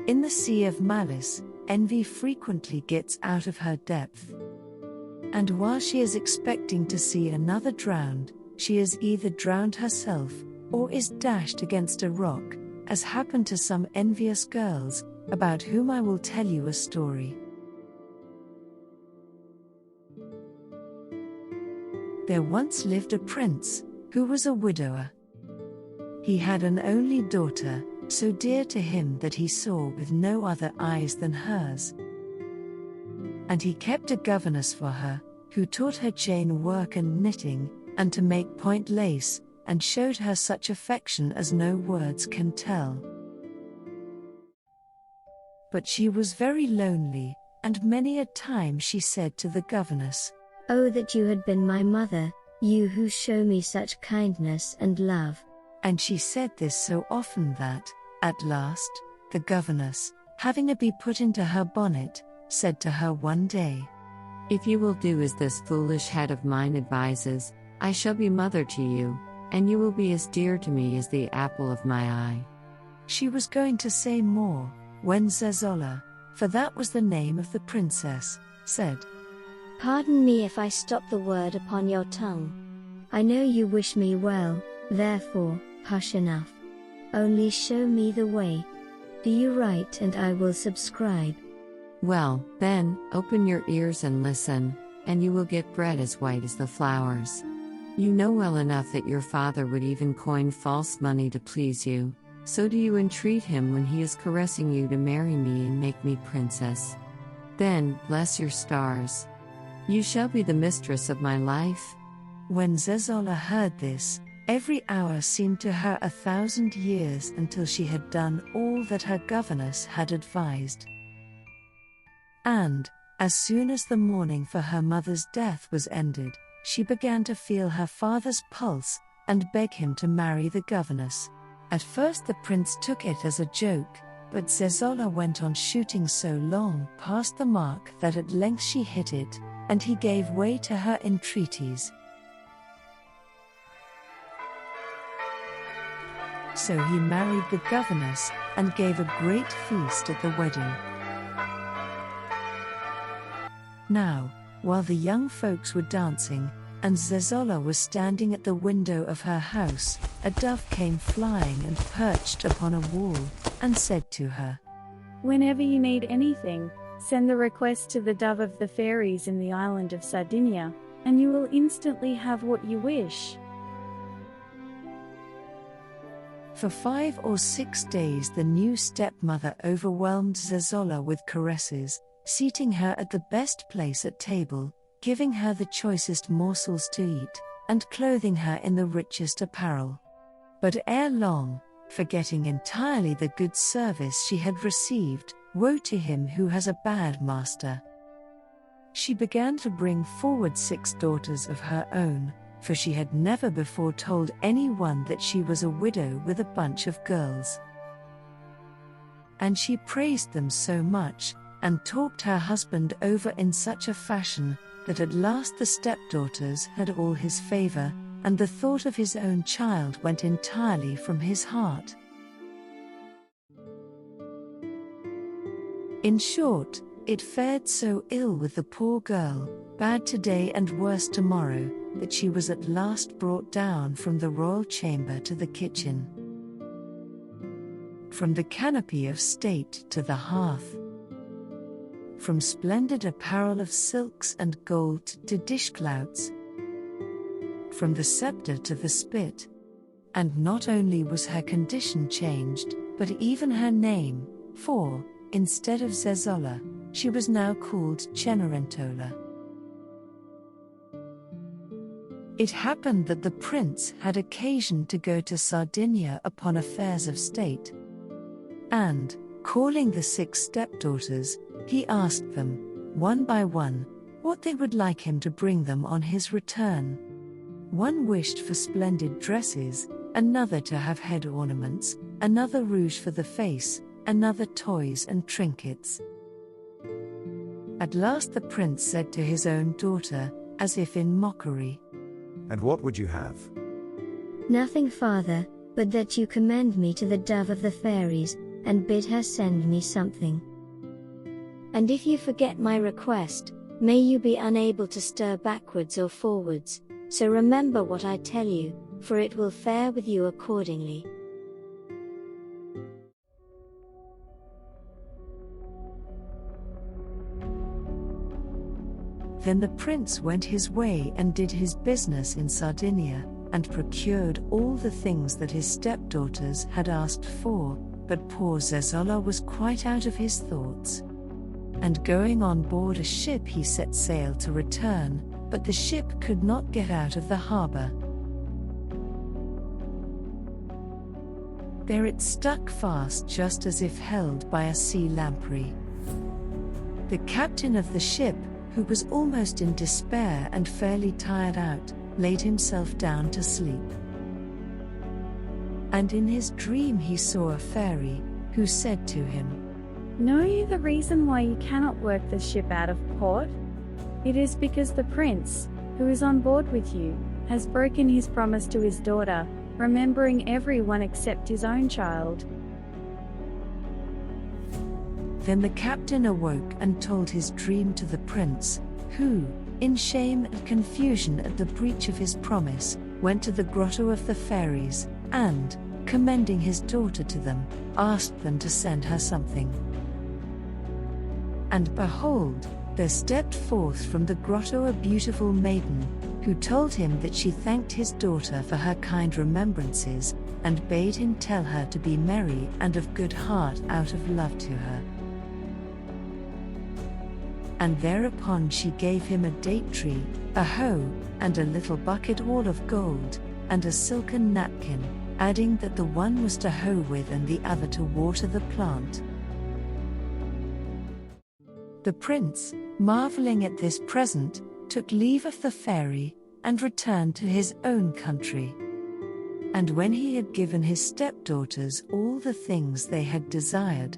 In the sea of malice, envy frequently gets out of her depth. And while she is expecting to see another drowned, she is either drowned herself, or is dashed against a rock, as happened to some envious girls, about whom I will tell you a story. There once lived a prince, who was a widower. He had an only daughter, so dear to him that he saw with no other eyes than hers. And he kept a governess for her, who taught her chain work and knitting, and to make point lace, and showed her such affection as no words can tell. But she was very lonely, and many a time she said to the governess, "Oh, that you had been my mother, you who show me such kindness and love." And she said this so often that, at last, the governess, having a bee put into her bonnet, said to her one day, "If you will do as this foolish head of mine advises, I shall be mother to you, and you will be as dear to me as the apple of my eye." She was going to say more, when Zezolla, for that was the name of the princess, said, "Pardon me if I stop the word upon your tongue. I know you wish me well, therefore, hush enough. Only show me the way. Do you write and I will subscribe." "Well, then, open your ears and listen, and you will get bread as white as the flowers. You know well enough that your father would even coin false money to please you, so do you entreat him when he is caressing you to marry me and make me princess. Then, bless your stars. You shall be the mistress of my life." When Zezolla heard this, every hour seemed to her 1,000 years until she had done all that her governess had advised. And, as soon as the mourning for her mother's death was ended, she began to feel her father's pulse, and beg him to marry the governess. At first the prince took it as a joke, but Zezolla went on shooting so long past the mark that at length she hit it, and he gave way to her entreaties. So he married the governess, and gave a great feast at the wedding. Now, while the young folks were dancing, and Zezolla was standing at the window of her house, a dove came flying and perched upon a wall, and said to her, "Whenever you need anything, send the request to the dove of the fairies in the island of Sardinia, and you will instantly have what you wish." For 5 or 6 days the new stepmother overwhelmed Zezolla with caresses, seating her at the best place at table, giving her the choicest morsels to eat, and clothing her in the richest apparel. But ere long, forgetting entirely the good service she had received, woe to him who has a bad master. She began to bring forward 6 daughters of her own, for she had never before told anyone that she was a widow with a bunch of girls. And she praised them so much, and talked her husband over in such a fashion, that at last the stepdaughters had all his favor, and the thought of his own child went entirely from his heart. In short, it fared so ill with the poor girl, bad today and worse tomorrow, that she was at last brought down from the royal chamber to the kitchen, from the canopy of state to the hearth, from splendid apparel of silks and gold to dishclouts, from the scepter to the spit. And not only was her condition changed, but even her name, for, instead of Zezolla, she was now called Cenerentola. It happened that the prince had occasion to go to Sardinia upon affairs of state. And, calling the 6 stepdaughters, he asked them, one by one, what they would like him to bring them on his return. One wished for splendid dresses, another to have head ornaments, another rouge for the face, another toys and trinkets. At last the prince said to his own daughter, as if in mockery, "And what would you have?" "Nothing, father, but that you commend me to the dove of the fairies, and bid her send me something. And if you forget my request, may you be unable to stir backwards or forwards, so remember what I tell you, for it will fare with you accordingly. Then the prince went his way and did his business in Sardinia, and procured all the things that his stepdaughters had asked for, but poor Zezolla was quite out of his thoughts. And going on board a ship he set sail to return, but the ship could not get out of the harbor. There it stuck fast just as if held by a sea lamprey. The captain of the ship, who was almost in despair and fairly tired out, laid himself down to sleep. And in his dream he saw a fairy, who said to him, Know you the reason why you cannot work the ship out of port? It is because the prince, who is on board with you, has broken his promise to his daughter, remembering everyone except his own child. Then the captain awoke and told his dream to the prince, who, in shame and confusion at the breach of his promise, went to the grotto of the fairies, and, commending his daughter to them, asked them to send her something. And behold, there stepped forth from the grotto a beautiful maiden, who told him that she thanked his daughter for her kind remembrances, and bade him tell her to be merry and of good heart out of love to her. And thereupon she gave him a date tree, a hoe, and a little bucket all of gold, and a silken napkin, adding that the one was to hoe with and the other to water the plant. The prince, marveling at this present, took leave of the fairy, and returned to his own country. And when he had given his stepdaughters all the things they had desired,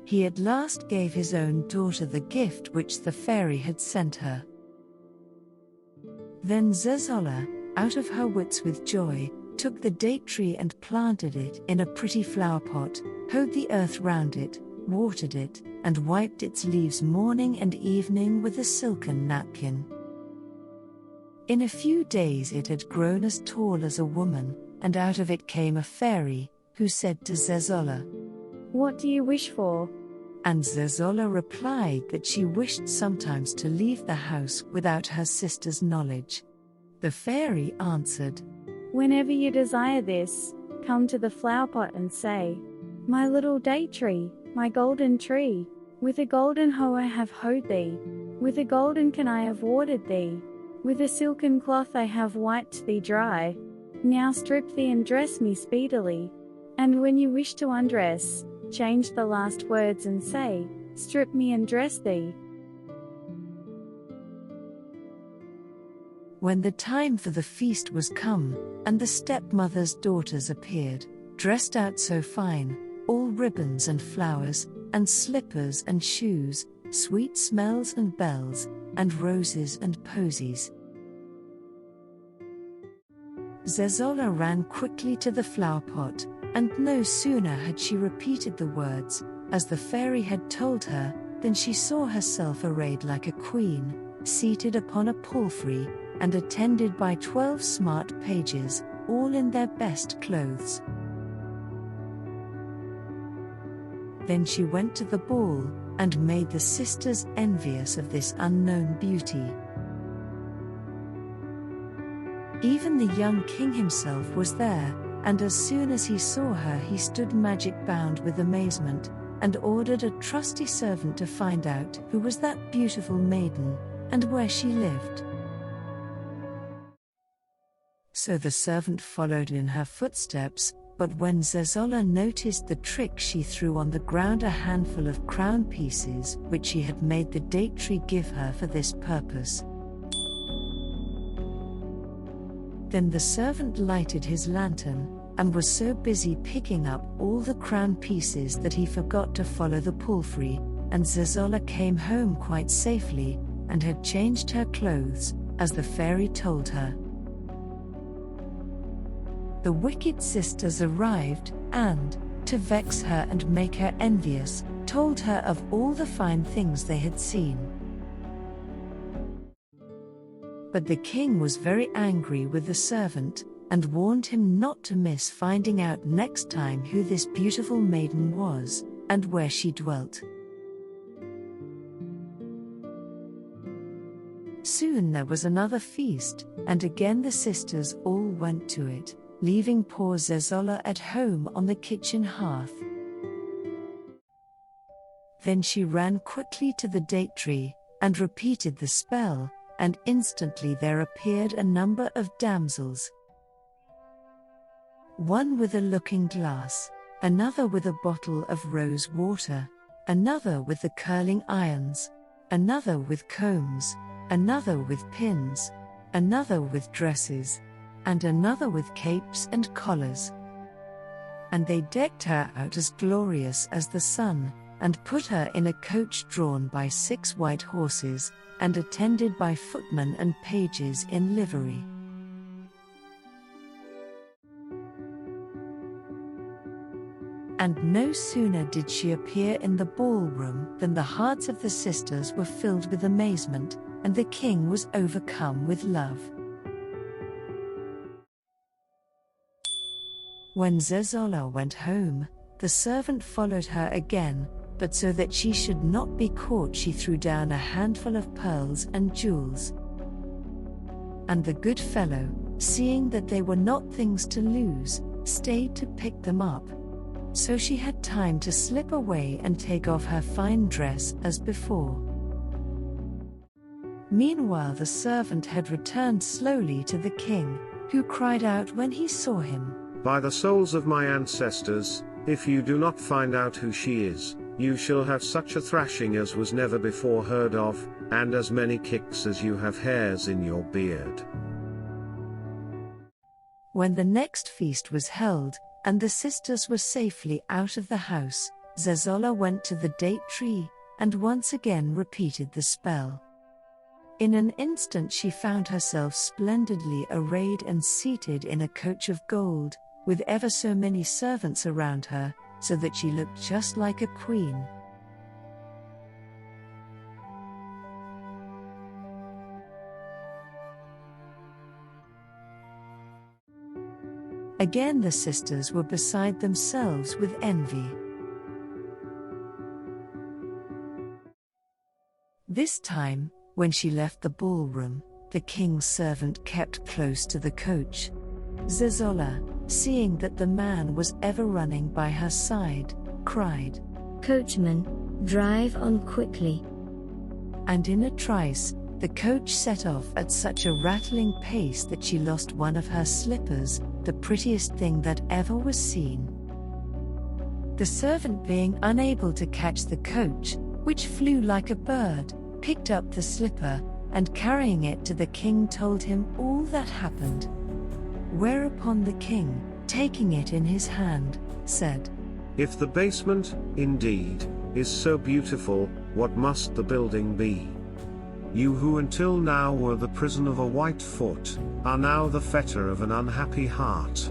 he at last gave his own daughter the gift which the fairy had sent her. Then Zezolla, out of her wits with joy, took the date tree and planted it in a pretty flower pot, hoed the earth round it, watered it, and wiped its leaves morning and evening with a silken napkin. In a few days it had grown as tall as a woman, and out of it came a fairy, who said to Zezolla, What do you wish for? And Zezolla replied that she wished sometimes to leave the house without her sister's knowledge. The fairy answered, Whenever you desire this, come to the flower pot and say, My little date tree, my golden tree, with a golden hoe I have hoed thee, with a golden can I have watered thee, with a silken cloth I have wiped thee dry. Now strip thee and dress me speedily. And when you wish to undress, change the last words and say, Strip me and dress thee. When the time for the feast was come, and the stepmother's daughters appeared, dressed out so fine, all ribbons and flowers, and slippers and shoes, sweet smells and bells, and roses and posies, Zezolla ran quickly to the flower pot, and no sooner had she repeated the words, as the fairy had told her, than she saw herself arrayed like a queen, seated upon a palfrey, and attended by 12 smart pages, all in their best clothes. Then she went to the ball, and made the sisters envious of this unknown beauty. Even the young king himself was there, and as soon as he saw her he stood magic-bound with amazement, and ordered a trusty servant to find out who was that beautiful maiden, and where she lived. So the servant followed in her footsteps, but when Zezolla noticed the trick she threw on the ground a handful of crown pieces which she had made the date tree give her for this purpose. Then the servant lighted his lantern, and was so busy picking up all the crown pieces that he forgot to follow the palfrey, and Zezolla came home quite safely, and had changed her clothes, as the fairy told her. The wicked sisters arrived, and, to vex her and make her envious, told her of all the fine things they had seen. But the king was very angry with the servant, and warned him not to miss finding out next time who this beautiful maiden was, and where she dwelt. Soon there was another feast, and again the sisters all went to it, leaving poor Zezolla at home on the kitchen hearth. Then she ran quickly to the date tree, and repeated the spell, and instantly there appeared a number of damsels. One with a looking glass, another with a bottle of rose water, another with the curling irons, another with combs, another with pins, another with dresses, and another with capes and collars. And they decked her out as glorious as the sun, and put her in a coach drawn by 6 white horses, and attended by footmen and pages in livery. And no sooner did she appear in the ballroom than the hearts of the sisters were filled with amazement, and the king was overcome with love. When Zezolla went home, the servant followed her again, but so that she should not be caught she threw down a handful of pearls and jewels. And the good fellow, seeing that they were not things to lose, stayed to pick them up. So she had time to slip away and take off her fine dress as before. Meanwhile the servant had returned slowly to the king, who cried out when he saw him, "By the souls of my ancestors, if you do not find out who she is, you shall have such a thrashing as was never before heard of, and as many kicks as you have hairs in your beard." When the next feast was held, and the sisters were safely out of the house, Zezolla went to the date tree, and once again repeated the spell. In an instant she found herself splendidly arrayed and seated in a coach of gold, with ever so many servants around her, so that she looked just like a queen. Again the sisters were beside themselves with envy. This time, when she left the ballroom, the king's servant kept close to the coach. Zezolla, seeing that the man was ever running by her side, cried, "Coachman, drive on quickly." And in a trice, the coach set off at such a rattling pace that she lost one of her slippers, the prettiest thing that ever was seen. The servant, being unable to catch the coach, which flew like a bird, picked up the slipper, and carrying it to the king told him all that happened. Whereupon the king, taking it in his hand, said, "If the basement, indeed, is so beautiful, what must the building be? You who until now were the prison of a white foot, are now the fetter of an unhappy heart."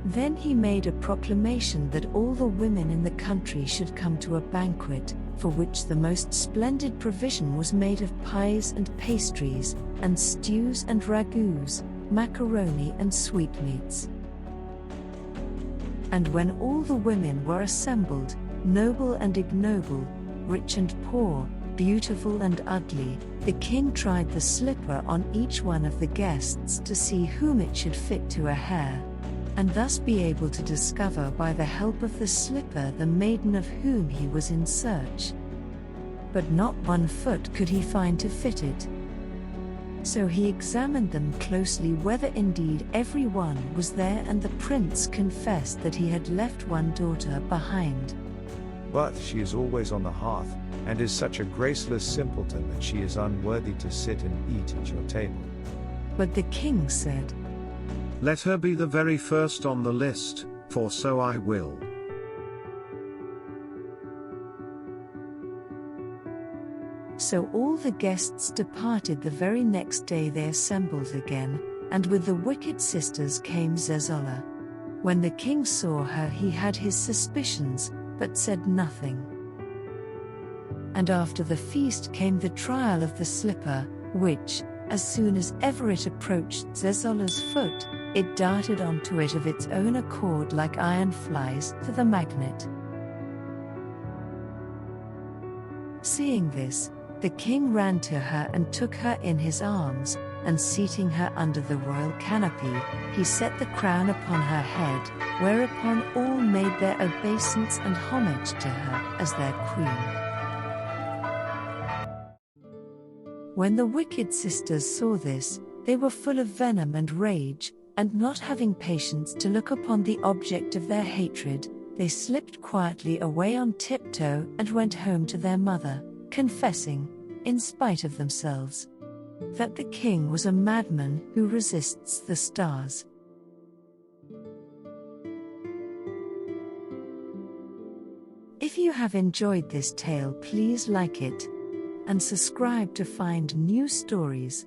Then he made a proclamation that all the women in the country should come to a banquet, for which the most splendid provision was made of pies and pastries, and stews and ragouts, macaroni and sweetmeats. And when all the women were assembled, noble and ignoble, rich and poor, beautiful and ugly, the king tried the slipper on each one of the guests to see whom it should fit to a hair, and thus be able to discover by the help of the slipper the maiden of whom he was in search. But not one foot could he find to fit it. So he examined them closely whether indeed every one was there, and the prince confessed that he had left one daughter behind. But she is always on the hearth, and is such a graceless simpleton that she is unworthy to sit and eat at your table. But the king said, "Let her be the very first on the list, for so I will." So all the guests departed. The very next day they assembled again, and with the wicked sisters came Zezolla. When the king saw her, he had his suspicions, but said nothing. And after the feast came the trial of the slipper, which, as soon as ever it approached Zezolla's foot, it darted onto it of its own accord like iron flies to the magnet. Seeing this, the king ran to her and took her in his arms, and seating her under the royal canopy, he set the crown upon her head, whereupon all made their obeisance and homage to her as their queen. When the wicked sisters saw this, they were full of venom and rage, and not having patience to look upon the object of their hatred, they slipped quietly away on tiptoe and went home to their mother, confessing, in spite of themselves, that the king was a madman who resists the stars. If you have enjoyed this tale, please like it and subscribe to find new stories.